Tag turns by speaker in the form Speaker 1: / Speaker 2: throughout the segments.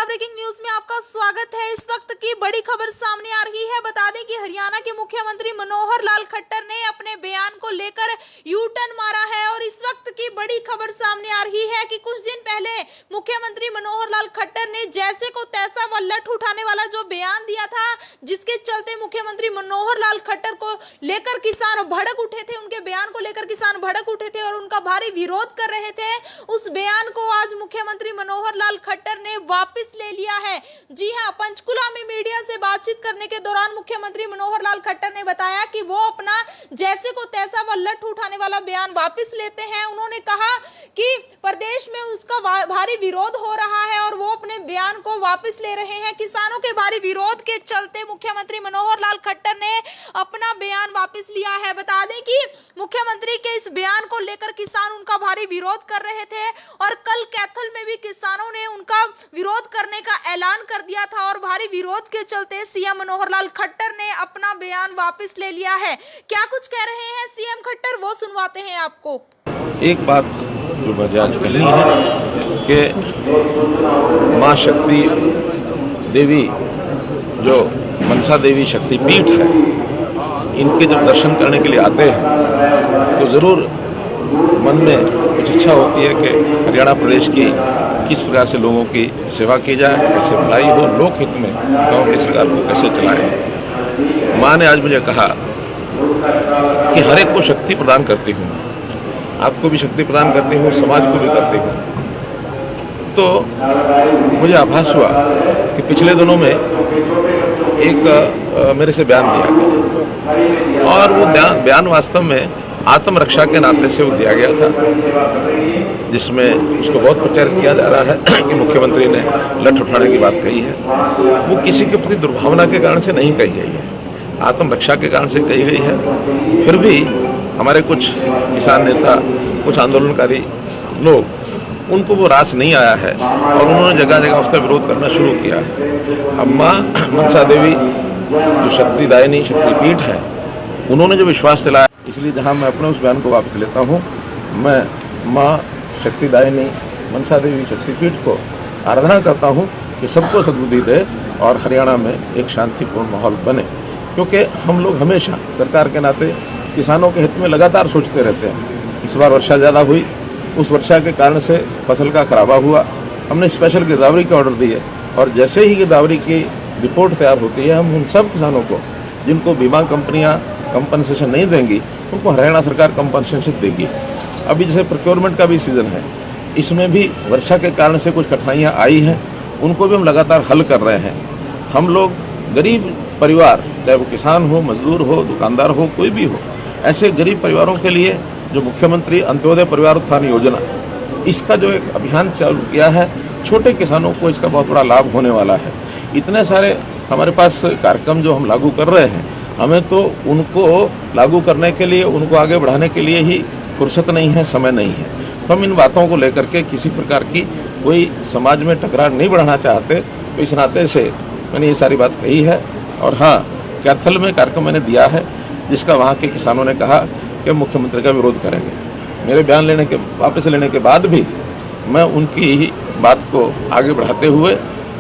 Speaker 1: ज्वाला breaking news में आपका स्वागत है। इस वक्त की बड़ी खबर सामने आ रही है। बता दें कि हरियाणा के मुख्यमंत्री मनोहर लाल खट्टर ने अपने बयान को लेकर यू टर्न मारा है और इस वक्त की बड़ी खबर सामने आ रही है कि कुछ दिन पहले मुख्यमंत्री मनोहर लाल खट्टर ने जैसे को तैसा व लठ उठाने वाला जो बयान दिया था, जिसके चलते मुख्यमंत्री मनोहर लाल खट्टर को लेकर किसान भड़क उठे थे, उनके बयान को लेकर किसान भड़क उठे थे और उनका भारी विरोध कर रहे थे। उस बयान को आज मुख्यमंत्री मनोहर लाल खट्टर ने वापस ले लिया है। जी हां, पंचकुला में मीडिया से बातचीत करने के दौरान मुख्यमंत्री मनोहर लाल खट्टर ने बताया कि वो अपना जैसे को तैसा व लठ उठाने वाला बयान वापस लेते हैं। उन्होंने कहा कि प्रदेश में उसका भारी विरोध हो रहा है और वो अपने बयान को वापस ले रहे हैं। किसानों के भारी विरोध के चलते मुख्यमंत्री मनोहर लाल खट्टर ने अपना बयान वापस लिया है। बता दें कि मुख्यमंत्री के इस बयान को लेकर किसान उनका भारी विरोध कर रहे थे और कल कैथल में भी किसानों ने उनका विरोध करने का ऐलान कर दिया था और भारी विरोध के चलते सीएम मनोहर लाल खट्टर ने अपना बयान वापस ले लिया है। क्या कुछ कह रहे हैं सीएम खट्टर, वो सुनवाते हैं आपको।
Speaker 2: एक बात जो मुझे आज कहनी है कि माँ शक्ति देवी जो मनसा देवी शक्तिपीठ है, इनके जब दर्शन करने के लिए आते हैं तो जरूर मन में कुछ इच्छा होती है कि हरियाणा प्रदेश की किस प्रकार से लोगों की सेवा की जाए, कैसे भलाई हो, लोक हित में गाँव की सरकार को कैसे चलाएं। माँ ने आज मुझे कहा कि हर एक को शक्ति प्रदान करती हूँ, आपको भी शक्ति प्रदान करती हूँ, समाज को भी करती हूँ। तो मुझे आभास हुआ कि पिछले दिनों में एक मेरे से बयान दिया गया और वो बयान वास्तव में आत्मरक्षा के नाते से वो दिया गया था, जिसमें उसको बहुत प्रचार किया जा रहा है कि मुख्यमंत्री ने लठ उठाने की बात कही है। वो किसी के प्रति दुर्भावना के कारण से नहीं कही गई है, आत्मरक्षा के कारण से कही गई है। फिर भी हमारे कुछ किसान नेता, कुछ आंदोलनकारी लोग, उनको वो रास नहीं आया है और उन्होंने जगह जगह उसका विरोध करना शुरू किया है। अब माँ मनसा देवी जो शक्तिदायिनी शक्तिपीठ है, उन्होंने जो विश्वास दिलाया, इसलिए जहाँ मैं अपने उस बयान को वापस लेता हूँ, मैं माँ शक्तिदायिनी मनसा देवी शक्तिपीठ को आराधना करता हूँ कि सबको सद्बुद्धि दे और हरियाणा में एक शांतिपूर्ण माहौल बने, क्योंकि हम लोग हमेशा सरकार के नाते किसानों के हित में लगातार सोचते रहते हैं। इस बार वर्षा ज़्यादा हुई, उस वर्षा के कारण से फसल का खराबा हुआ, हमने स्पेशल गिरदावरी के ऑर्डर दिए और जैसे ही गिरदावरी की रिपोर्ट तैयार होती है, हम उन सब किसानों को जिनको बीमा कंपनियां कंपनसेशन नहीं देंगी, उनको हरियाणा सरकार कंपनसेशन देगी। अभी जैसे प्रोक्योरमेंट का भी सीजन है, इसमें भी वर्षा के कारण से कुछ कठिनाइयाँ आई हैं, उनको भी हम लगातार हल कर रहे हैं। हम लोग गरीब परिवार, चाहे वो किसान हो, मजदूर हो, दुकानदार हो, कोई भी हो, ऐसे गरीब परिवारों के लिए जो मुख्यमंत्री अंत्योदय परिवार उत्थान योजना, इसका जो एक अभियान चालू किया है, छोटे किसानों को इसका बहुत बड़ा लाभ होने वाला है। इतने सारे हमारे पास कार्यक्रम जो हम लागू कर रहे हैं, हमें तो उनको लागू करने के लिए, उनको आगे बढ़ाने के लिए ही फुर्सत नहीं है, समय नहीं है। तो हम इन बातों को लेकर के किसी प्रकार की कोई समाज में टकरार नहीं बढ़ाना चाहते, तो इस नाते से मैंने ये सारी बात कही है। और हाँ, कैथल में कार्यक्रम मैंने दिया है, जिसका वहाँ के किसानों ने कहा कि मुख्यमंत्री का विरोध करेंगे। मेरे बयान वापस लेने के बाद भी मैं उनकी ही बात को आगे बढ़ाते हुए,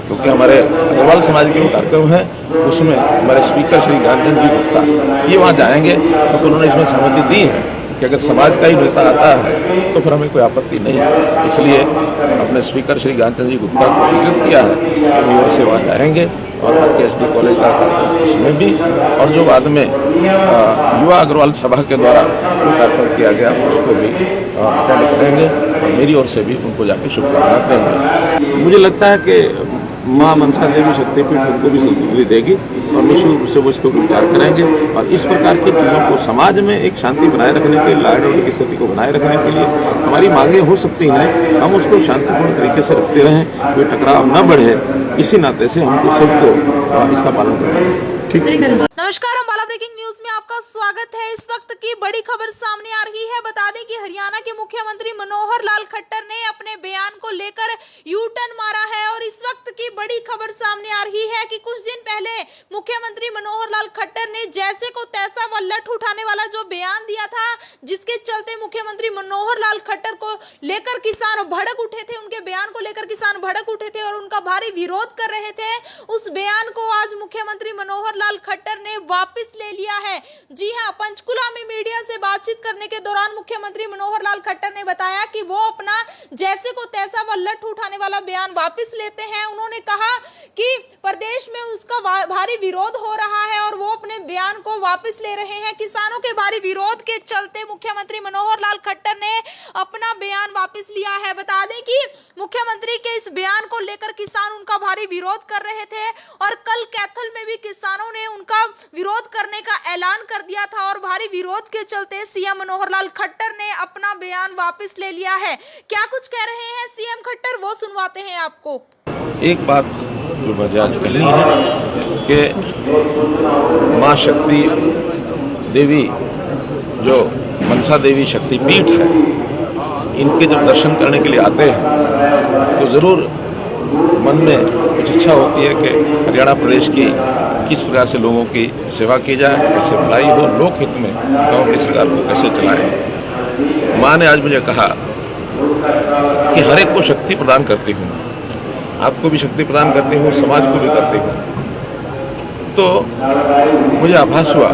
Speaker 2: क्योंकि हमारे अग्रवाल समाज के वो कार्यक्रम है, उसमें हमारे स्पीकर श्री ज्ञानचंद जी गुप्ता ये वहाँ जाएंगे, तो उन्होंने इसमें सहमति दी है कि अगर समाज का ही नेता आता है तो फिर हमें कोई आपत्ति नहीं है। इसलिए अपने स्पीकर श्री ज्ञानचंद जी गुप्ता को अधिकृत किया है कि वे ओर से वहाँ जाएंगे और RKSD कॉलेज का कार्यक्रम उसमें भी, और जो बाद में युवा अग्रवाल सभा के द्वारा जो कार्यक्रम किया गया उसको भी अटेंड करेंगे और मेरी ओर से भी उनको जाके शुभकामनाएं देंगे। मुझे लगता है कि माँ मनसा देवी शक्तिपीठ उनको भी सद्बुद्धि देगी और निश्चित रूप से वो इसको विचार करेंगे और इस प्रकार की चीज़ों को समाज में एक शांति बनाए रखने के लिए, लॉ एंड ऑर्डर की स्थिति को बनाए रखने के लिए हमारी मांगें हो सकती हैं, हम उसको शांतिपूर्ण तरीके से रखते रहें, कोई टकराव न बढ़े। इसी नाते से हमको सबको इसका पालन करना है।
Speaker 3: ठीक।
Speaker 1: नमस्कार, अम्बाला ब्रेकिंग न्यूज में आपका स्वागत है। इस वक्त की बड़ी खबर सामने आ रही है। बता दें कि हरियाणा के मुख्यमंत्री मनोहर लाल खट्टर ने अपने बयान को लेकर यू टर्न मारा है और इस वक्त की बड़ी खबर सामने आ रही है कि कुछ दिन पहले मुख्यमंत्री मनोहर लाल खट्टर ने जैसे को तैसा व लठ उठाने वाला जो बयान दिया था, जिसके चलते मुख्यमंत्री मनोहर लाल खट्टर को लेकर किसान भड़क उठे थे, उनके बयान को लेकर किसान भड़क उठे थे और उनका भारी विरोध कर रहे थे। उस बयान को आज मुख्यमंत्री मनोहर लाल खट्टर ने वापस ले लिया है। जी हां, पंचकुला में मीडिया से बातचीत करने के दौरान मुख्यमंत्री मनोहर लाल खट्टर ने बताया कि वो अपना जैसे को तैसा व लठ उठाने वाला बयान वापस लेते हैं। उन्होंने कहा कि प्रदेश में उसका भारी विरोध हो रहा है और वो अपने बयान को वापस ले रहे हैं। किसानों के भारी विरोध के चलते मुख्यमंत्री मनोहर लाल खट्टर ने अपना बयान वापस लिया है। बता दें कि मुख्यमंत्री के इस बयान को लेकर किसान उनका भारी विरोध कर रहे थे और कल कैथल में भी किसानों ने उनका विरोध करने का ऐलान कर दिया था और भारी विरोध के चलते सीएम मनोहर लाल खट्टर ने अपना बयान वापस ले लिया है। क्या कुछ कह रहे हैं सीएम खट्टर, वो सुनवाते हैं आपको।
Speaker 2: एक बात जो मुझे आज कहनी है कि माँ शक्ति देवी जो मनसा देवी शक्तिपीठ है, इनके जब दर्शन करने के लिए आते हैं तो ज़रूर मन में कुछ इच्छा होती है कि हरियाणा प्रदेश की किस प्रकार से लोगों की सेवा की जाए, कैसे भलाई हो, लोक हित में गाँव की सरकार को कैसे चलाएं। माँ ने आज मुझे कहा कि हर एक को शक्ति प्रदान करती हूँ, आपको भी शक्ति प्रदान करती हूँ, समाज को भी करती हूँ। तो मुझे आभास हुआ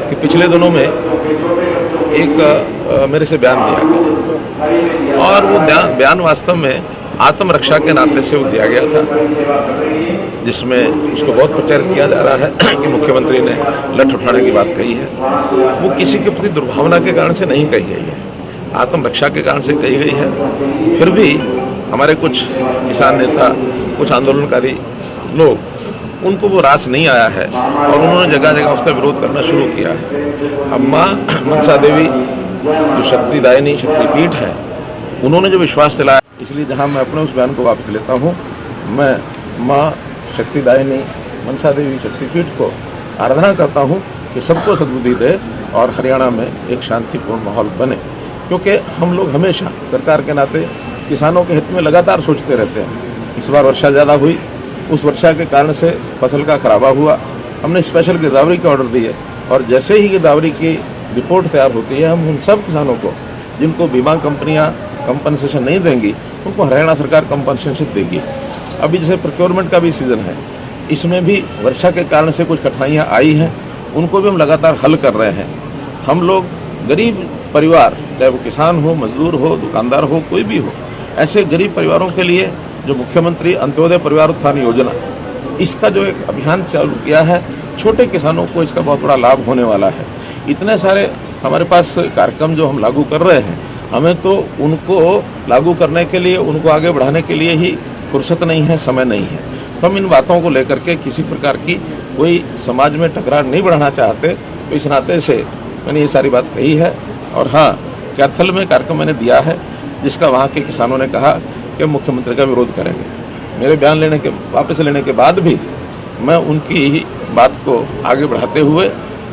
Speaker 2: कि पिछले दिनों में एक मेरे से बयान दिया गया और वो बयान वास्तव में आत्मरक्षा के नाते से वो दिया गया था, जिसमें उसको बहुत प्रचारित किया जा रहा है कि मुख्यमंत्री ने लठ उठाने की बात कही है। वो किसी के प्रति दुर्भावना के कारण से नहीं कही गई है, आत्मरक्षा के कारण से कही गई है। फिर भी हमारे कुछ किसान नेता, कुछ आंदोलनकारी लोग, उनको वो रास नहीं आया है और उन्होंने जगह जगह उसका विरोध करना शुरू किया है। अब माँ मनसा देवी जो शक्तिदायिनी शक्तिपीठ है, उन्होंने जो विश्वास दिलाया, इसलिए जहाँ मैं अपने उस बयान को वापस लेता हूँ, मैं माँ शक्तिदायिनी मनसा देवी शक्तिपीठ को आराधना करता हूँ कि सबको सद्बुद्धि दे और हरियाणा में एक शांतिपूर्ण माहौल बने, क्योंकि हम लोग हमेशा सरकार के नाते किसानों के हित में लगातार सोचते रहते हैं। इस बार वर्षा ज़्यादा हुई, उस वर्षा के कारण से फसल का खराबा हुआ, हमने स्पेशल गिरदावरी के ऑर्डर दिए और जैसे ही गिरदावरी की रिपोर्ट तैयार होती है, हम उन सब किसानों को जिनको बीमा कंपनियां कंपनसेशन नहीं देंगी, उनको हरियाणा सरकार कंपनसेशन देगी। अभी जैसे प्रोक्योरमेंट का भी सीजन है, इसमें भी वर्षा के कारण से कुछ कठिनाइयाँ आई हैं, उनको भी हम लगातार हल कर रहे हैं। हम लोग गरीब परिवार, चाहे वो किसान हो, मजदूर हो, दुकानदार हो, कोई भी हो, ऐसे गरीब परिवारों के लिए जो मुख्यमंत्री अंत्योदय परिवार उत्थान योजना, इसका जो एक अभियान चालू किया है, छोटे किसानों को इसका बहुत बड़ा लाभ होने वाला है। इतने सारे हमारे पास कार्यक्रम जो हम लागू कर रहे हैं, हमें तो उनको लागू करने के लिए, उनको आगे बढ़ाने के लिए ही फुर्सत नहीं है, समय नहीं है। तो हम इन बातों को लेकर के किसी प्रकार की कोई समाज में टकरार नहीं बढ़ाना चाहते, तो इस नाते से मैंने ये सारी बात कही है। और हाँ, कैथल में कार्यक्रम मैंने दिया है, जिसका वहाँ के किसानों ने कहा कि मुख्यमंत्री का विरोध करेंगे। मेरे बयान वापस लेने के बाद भी मैं उनकी ही बात को आगे बढ़ाते हुए,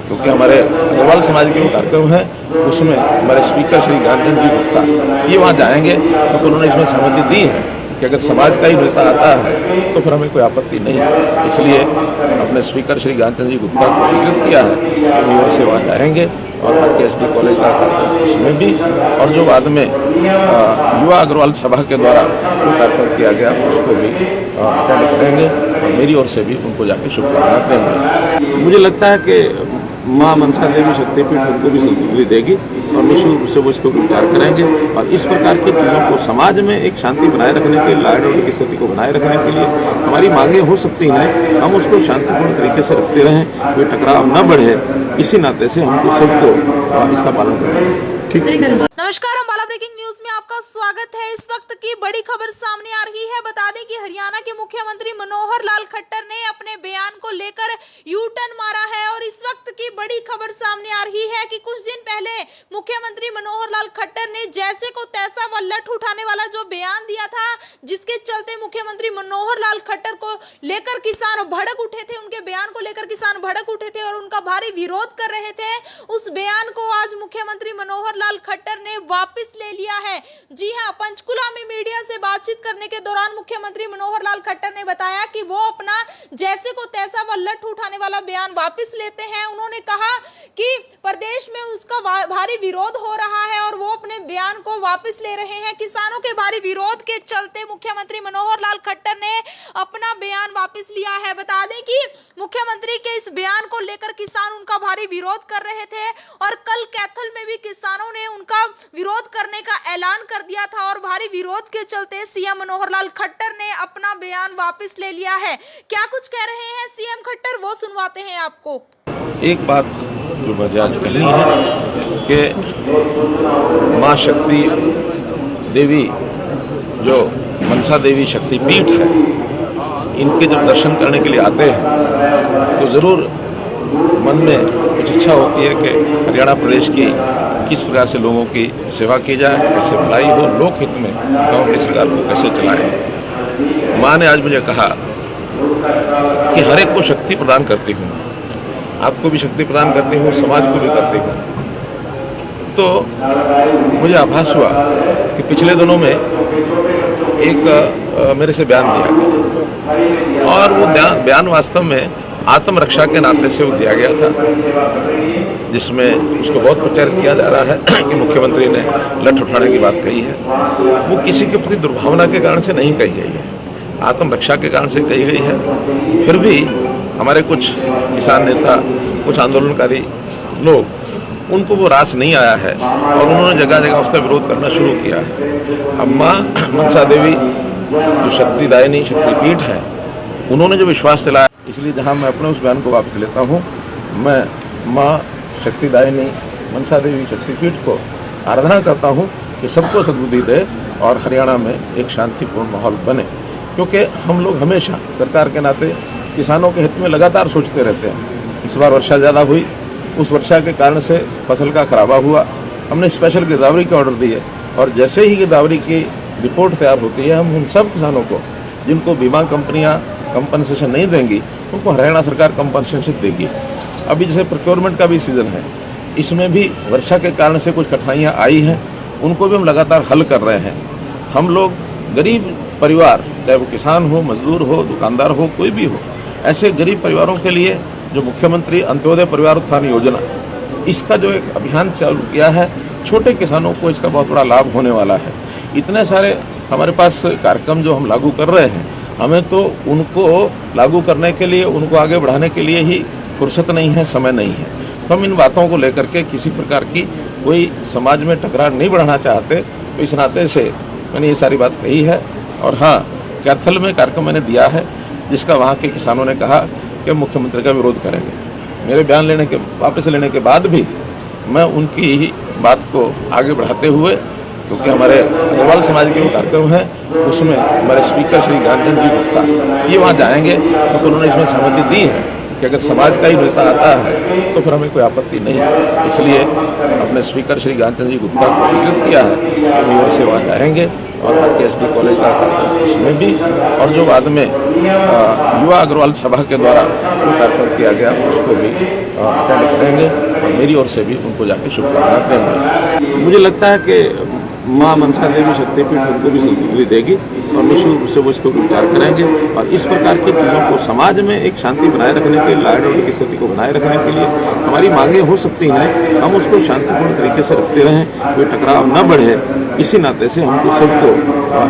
Speaker 2: क्योंकि हमारे अग्रवाल समाज के वो कार्यक्रम है, उसमें हमारे स्पीकर श्री ज्ञानचंद जी गुप्ता ये वहाँ जाएंगे, तो उन्होंने इसमें सहमति दी है कि अगर समाज का ही नेता आता है तो फिर हमें कोई आपत्ति नहीं है। इसलिए अपने स्पीकर श्री ज्ञानचंद जी गुप्ता को अधिकृत किया है कि वे ओर से वहाँ जाएंगे और RKSD कॉलेज का कार्यक्रम उसमें भी, और जो बाद में युवा अग्रवाल सभा के द्वारा जो कार्यक्रम किया गया उसको भी अटेंड करेंगे और मेरी ओर से भी उनको जाके शुभकामनाएं देंगे। मुझे लगता है कि माँ मनसा देवी शक्तिपीठ उनको भी सद्बुद्धि देगी और निश्चित रूप से वो इसको विचार करेंगे और इस प्रकार की चीज़ों को समाज में एक शांति बनाए रखने के लिए, लॉ एंड ऑर्डर की स्थिति को बनाए रखने के लिए हमारी मांगे हो सकती हैं, हम उसको शांतिपूर्ण तरीके से रखते रहें, कोई टकराव न बढ़े, इसी नाते से हमको सबको इसका पालन करना है।
Speaker 1: नमस्कार, अम्बाला ब्रेकिंग न्यूज में आपका स्वागत है। इस वक्त की बड़ी खबर सामने आ रही है। बता दें कि हरियाणा के मुख्यमंत्री मनोहर लाल खट्टर ने अपने बयान को लेकर यू टर्न मारा है और इस वक्त की बड़ी खबर सामने आ रही है कि कुछ दिन पहले मुख्यमंत्री मनोहर लाल खट्टर ने जैसे को तैसा व लठ उठाने वाला जो बयान दिया था, जिसके चलते मुख्यमंत्री मनोहर लाल खट्टर को लेकर किसान भड़क उठे थे, उनके बयान को लेकर किसान भड़क उठे थे और उनका भारी विरोध कर रहे थे। उस बयान को आज मुख्यमंत्री मनोहर लाल खट्टर ने वापस ले लिया है। जी हां, पंचकुला में मीडिया से बातचीत करने के दौरान मुख्यमंत्री मनोहर लाल खट्टर ने बताया कि वो अपना जैसे को तैसा व लठ उठाने वाला बयान वापस लेते हैं। उन्होंने कहा कि प्रदेश में उसका भारी विरोध हो रहा है और वो अपने बयान को वापस ले रहे हैं। किसानों के भारी विरोध के चलते मुख्यमंत्री मनोहर लाल खट्टर ने अपना बयान वापस लिया है। बता दें कि मुख्यमंत्री के इस बयान को लेकर किसान उनका भारी विरोध कर रहे थे और कल कैथल में भी किसानों ने उनका विरोध करने का ऐलान कर दिया था और भारी विरोध के चलते सीएम मनोहर लाल खट्टर ने अपना बयान वापस ले लिया है। क्या कुछ कह रहे हैं सीएम खट्टर, वो सुनवाते हैं आपको।
Speaker 2: एक बात जो मुझे आज कहनी है कि माँ शक्ति देवी जो मनसा देवी शक्ति पीठ है, इनके जब दर्शन करने के लिए आते हैं तो जरूर मन में कुछ इच्छा होती है कि हरियाणा प्रदेश की किस प्रकार से लोगों की सेवा की जाए, कैसे भलाई हो, लोक हित में गाँव की सरकार को कैसे चलाएं। माँ ने आज मुझे कहा कि हर एक को शक्ति प्रदान करती हूँ, आपको भी शक्ति प्रदान करती हूँ, समाज को भी करती हूँ। तो मुझे आभास हुआ कि पिछले दिनों में एक मेरे से बयान दिया गया और वो बयान वास्तव में आत्मरक्षा के नाते से वो दिया गया था, जिसमें उसको बहुत प्रचारित किया जा रहा है कि मुख्यमंत्री ने लठ उठाने की बात कही है। वो किसी के प्रति दुर्भावना के कारण से नहीं कही गई है, आत्मरक्षा के कारण से कही गई है। फिर भी हमारे कुछ किसान नेता, कुछ आंदोलनकारी लोग, उनको वो रास नहीं आया है और उन्होंने जगह जगह उसका विरोध करना शुरू किया है। अब माँ मनसा देवी जो शक्तिदायिनी शक्तिपीठ है, उन्होंने जो विश्वास दिलाया, इसलिए जहाँ मैं अपने उस बयान को वापस लेता हूँ, मैं माँ शक्तिदायिनी मनसा देवी शक्तिपीठ को आराधना करता हूँ कि सबको सद्बुद्धि दे और हरियाणा में एक शांतिपूर्ण माहौल बने। क्योंकि हम लोग हमेशा सरकार के नाते किसानों के हित में लगातार सोचते रहते हैं। इस बार वर्षा ज़्यादा हुई, उस वर्षा के कारण से फसल का खराबा हुआ, हमने स्पेशल गिरदावरी के ऑर्डर दिए और जैसे ही गिरदावरी की रिपोर्ट तैयार होती है, हम उन सब किसानों को जिनको बीमा कंपनियां कंपनसेशन नहीं देंगी, उनको हरियाणा सरकार कंपनसेशन देगी। अभी जैसे प्रोक्योरमेंट का भी सीजन है, इसमें भी वर्षा के कारण से कुछ कठिनाइयाँ आई हैं, उनको भी हम लगातार हल कर रहे हैं। हम लोग गरीब परिवार, चाहे वो किसान हो, मजदूर हो, दुकानदार हो, कोई भी हो, ऐसे गरीब परिवारों के लिए जो मुख्यमंत्री अंत्योदय परिवार उत्थान योजना, इसका जो एक अभियान चालू किया है, छोटे किसानों को इसका बहुत बड़ा लाभ होने वाला है। इतने सारे हमारे पास कार्यक्रम जो हम लागू कर रहे हैं, हमें तो उनको लागू करने के लिए, उनको आगे बढ़ाने के लिए ही फुर्सत नहीं है, समय नहीं है। तो हम इन बातों को लेकर के किसी प्रकार की कोई समाज में टकरार नहीं बढ़ाना चाहते, तो इस नाते से मैंने ये सारी बात कही है। और हाँ, कैथल में कार्यक्रम मैंने दिया है, जिसका वहाँ के किसानों ने कहा कि मुख्यमंत्री का विरोध करेंगे। मेरे बयान वापस लेने के बाद भी मैं उनकी ही बात को आगे बढ़ाते हुए, क्योंकि हमारे अग्रवाल समाज के वो कार्यक्रम है, उसमें हमारे स्पीकर श्री ज्ञानचंद जी गुप्ता ये वहाँ जाएंगे, तो उन्होंने इसमें सहमति दी है कि अगर समाज का ही नेता आता है तो फिर हमें कोई आपत्ति नहीं है। इसलिए अपने स्पीकर श्री ज्ञानचंद जी गुप्ता को अधिकृत किया है कि मेयर से वहाँ जाएंगे और RKSD कॉलेज का उसमें भी, और जो बाद में युवा अग्रवाल सभा के द्वारा जो कार्यक्रम किया गया उसको भी अटेंड करेंगे और मेरी ओर से भी उनको जाके शुभकामनाएं देंगे। मुझे लगता है कि माँ मनसा देवी शक्तिपीठ उनको भी सद्बुद्धि देगी और निश्चित रूप से वो इसको विचार करेंगे और इस प्रकार की चीज़ों को समाज में एक शांति बनाए रखने के लिए, लॉ एंड ऑर्डर की स्थिति को बनाए रखने के लिए हमारी मांगे हो सकती हैं, हम उसको शांतिपूर्ण तरीके से रखते रहें, कोई टकराव न बढ़े, इसी नाते से हमको सबको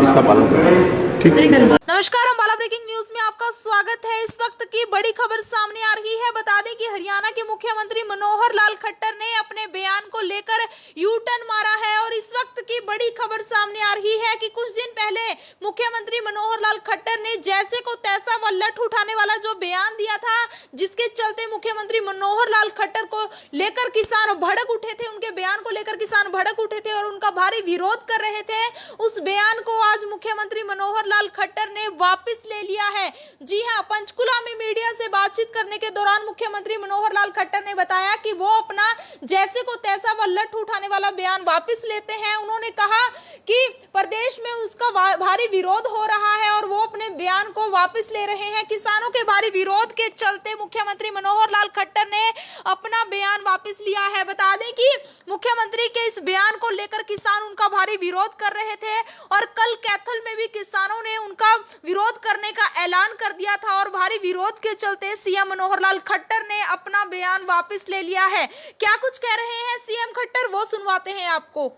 Speaker 2: इसका पालन करना है। ठीक है।
Speaker 1: नमस्कार, अम्बाला ब्रेकिंग न्यूज में आपका स्वागत है। इस वक्त की बड़ी खबर सामने आ रही है। बता दें कि हरियाणा के मुख्यमंत्री मनोहर लाल खट्टर ने अपने बयान को लेकर यू टर्न मारा है और इस वक्त की बड़ी खबर सामने आ रही है कि कुछ दिन पहले मुख्यमंत्री मनोहर लाल खट्टर ने जैसे को तैसा व लठ उठाने वाला जो बयान दिया था, जिसके चलते मुख्यमंत्री मनोहर लाल खट्टर को लेकर किसान भड़क उठे थे, उनके बयान को लेकर किसान भड़क उठे थे और उनका भारी विरोध कर रहे थे। उस बयान को आज मुख्यमंत्री मनोहर लाल खट्टर ने वापस ले लिया है। जी हां, पंचकुला में मीडिया से बातचीत करने के दौरान मुख्यमंत्री मनोहर लाल खट्टर ने बताया कि वो अपना जैसे को तैसा व लठ उठाने वाला बयान वापस लेते हैं। उन्होंने कहा कि प्रदेश में उसका भारी विरोध हो रहा है और वो अपने बयान को वापस ले रहे हैं। किसानों के भारी विरोध के चलते मुख्यमंत्री मनोहर लाल खट्टर ने अपना बयान वापस लिया है। बता दें कि मुख्यमंत्री के इस बयान को लेकर किसान उनका भारी विरोध कर रहे थे और कल कैथल में भी किसानों ने उनका विरोध करने का ऐलान कर दिया था और भारी विरोध के चलते सीएम मनोहर लाल खट्टर ने अपना बयान वापस ले लिया है। क्या कुछ कह रहे हैं सीएम खट्टर, वो सुनवाते हैं आपको।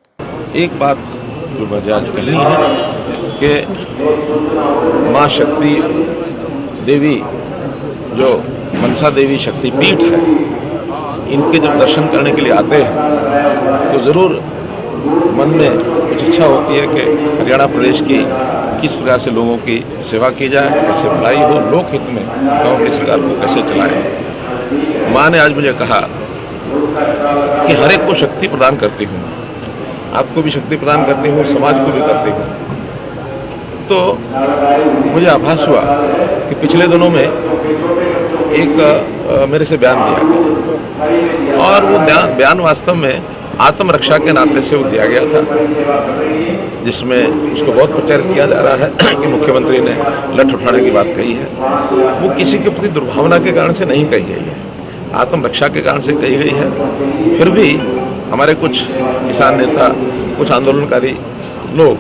Speaker 2: एक बात जो मुझे आज कहनी है कि माँ शक्ति देवी जो मनसा देवी शक्ति पीठ है, इनके जब दर्शन करने के लिए आते हैं तो जरूर मन में कुछ इच्छा होती है कि हरियाणा प्रदेश की किस प्रकार से लोगों की सेवा की जाए, कैसे भलाई हो, लोक हित में गाँव की सरकार को कैसे चलाएं। माँ ने आज मुझे कहा कि हर एक को शक्ति प्रदान करती हूँ, आपको भी शक्ति प्रदान करती हूँ, समाज को भी करती हूँ। तो मुझे आभास हुआ कि पिछले दिनों में एक मेरे से बयान दिया गया और वो बयान वास्तव में आत्मरक्षा के नाते से वो दिया गया था, जिसमें उसको बहुत प्रचारित किया जा रहा है कि मुख्यमंत्री ने लठ उठाने की बात कही है। वो किसी के प्रति दुर्भावना के कारण से नहीं कही गई है, आत्मरक्षा के कारण से कही गई है। फिर भी हमारे कुछ किसान नेता, कुछ आंदोलनकारी लोग,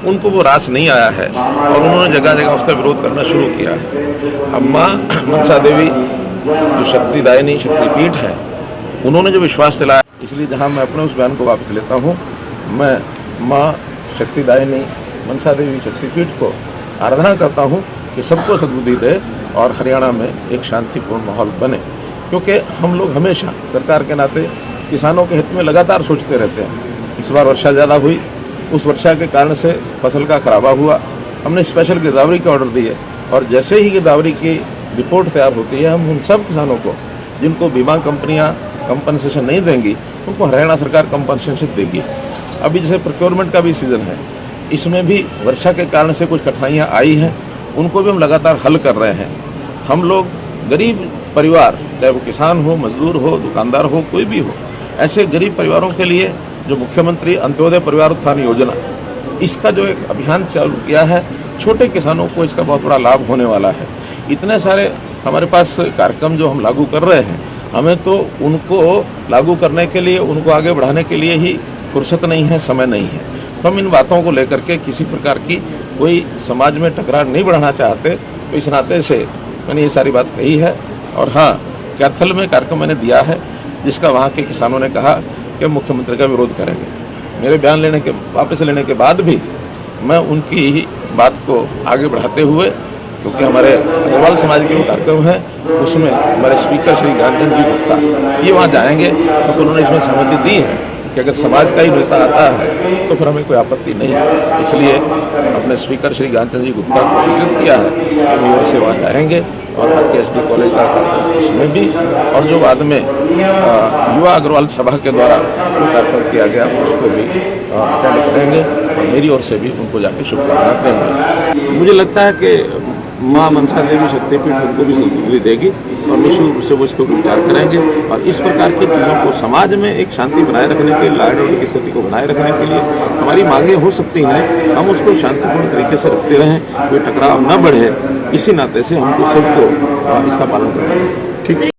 Speaker 2: उनको वो रास नहीं आया है और उन्होंने जगह जगह उसका विरोध करना शुरू किया है। अब माँ मनसा देवी जो शक्तिदायिनी शक्तिपीठ है, उन्होंने जो विश्वास दिलाया, इसलिए जहाँ मैं अपने उस बयान को वापस लेता हूँ, मैं माँ शक्तिदायिनी मनसा देवी शक्तिपीठ को आराधना करता हूँ कि सबको सद्बुद्धि दे और हरियाणा में एक शांतिपूर्ण माहौल बने। क्योंकि हम लोग हमेशा सरकार के नाते किसानों के हित में लगातार सोचते रहते हैं। इस बार वर्षा ज़्यादा हुई, उस वर्षा के कारण से फसल का खराबा हुआ, हमने स्पेशल गिरदावरी के ऑर्डर दिए और जैसे ही गिरदावरी की रिपोर्ट तैयार होती है, हम उन सब किसानों को जिनको बीमा कंपनियां कंपनसेशन नहीं देंगी, उनको हरियाणा सरकार कंपनसेशन देगी। अभी जैसे प्रोक्योरमेंट का भी सीजन है, इसमें भी वर्षा के कारण से कुछ कठिनाइयाँ आई हैं, उनको भी हम लगातार हल कर रहे हैं। हम लोग गरीब परिवार, चाहे वो किसान हो, मजदूर हो, दुकानदार हो, कोई भी हो, ऐसे गरीब परिवारों के लिए जो मुख्यमंत्री अंत्योदय परिवार उत्थान योजना, इसका जो एक अभियान चालू किया है, छोटे किसानों को इसका बहुत बड़ा लाभ होने वाला है। इतने सारे हमारे पास कार्यक्रम जो हम लागू कर रहे हैं, हमें तो उनको लागू करने के लिए, उनको आगे बढ़ाने के लिए ही फुर्सत नहीं है, समय नहीं है। तो हम इन बातों को लेकर के किसी प्रकार की कोई समाज में टकरार नहीं बढ़ाना चाहते, तो इस नाते से मैंने ये सारी बात कही है। और हाँ, कैथल में कार्यक्रम मैंने दिया है, जिसका वहाँ के किसानों ने कहा कि मुख्यमंत्री का विरोध करेंगे। मेरे बयान वापस लेने के बाद भी मैं उनकी ही बात को आगे बढ़ाते हुए, क्योंकि हमारे अग्रवाल समाज के वो कार्यक्रम है, उसमें हमारे स्पीकर श्री ज्ञानचंद जी गुप्ता ये वहाँ जाएंगे, तो उन्होंने इसमें सहमति दी है कि अगर समाज का ही नेता आता है तो फिर हमें कोई आपत्ति नहीं है। इसलिए अपने स्पीकर श्री ज्ञानचंद जी गुप्ता को अधिकृत किया है कि वे ओर से वहाँ जाएंगे और RKSD कॉलेज का उसमें भी, और जो बाद में युवा अग्रवाल सभा के द्वारा जो कार्यक्रम किया गया उसको भी अटेंड करेंगे और मेरी ओर से भी उनको जाके शुभकामनाएं देंगे। मुझे लगता है कि माँ मनसा देवी शक्तिपीठ उनको भी सद्बुद्धि देगी और निश्चित रूप से वो इसको विचार करेंगे और इस प्रकार की चीज़ों को समाज में एक शांति बनाए रखने के लिए, लॉ एंड ऑर्डर की स्थिति को बनाए रखने के लिए हमारी मांगे हो सकती हैं, हम उसको शांतिपूर्ण तरीके से रखते रहें, कोई टकराव न बढ़े, इसी नाते से हमको सबको इसका पालन करना है। ठीक है।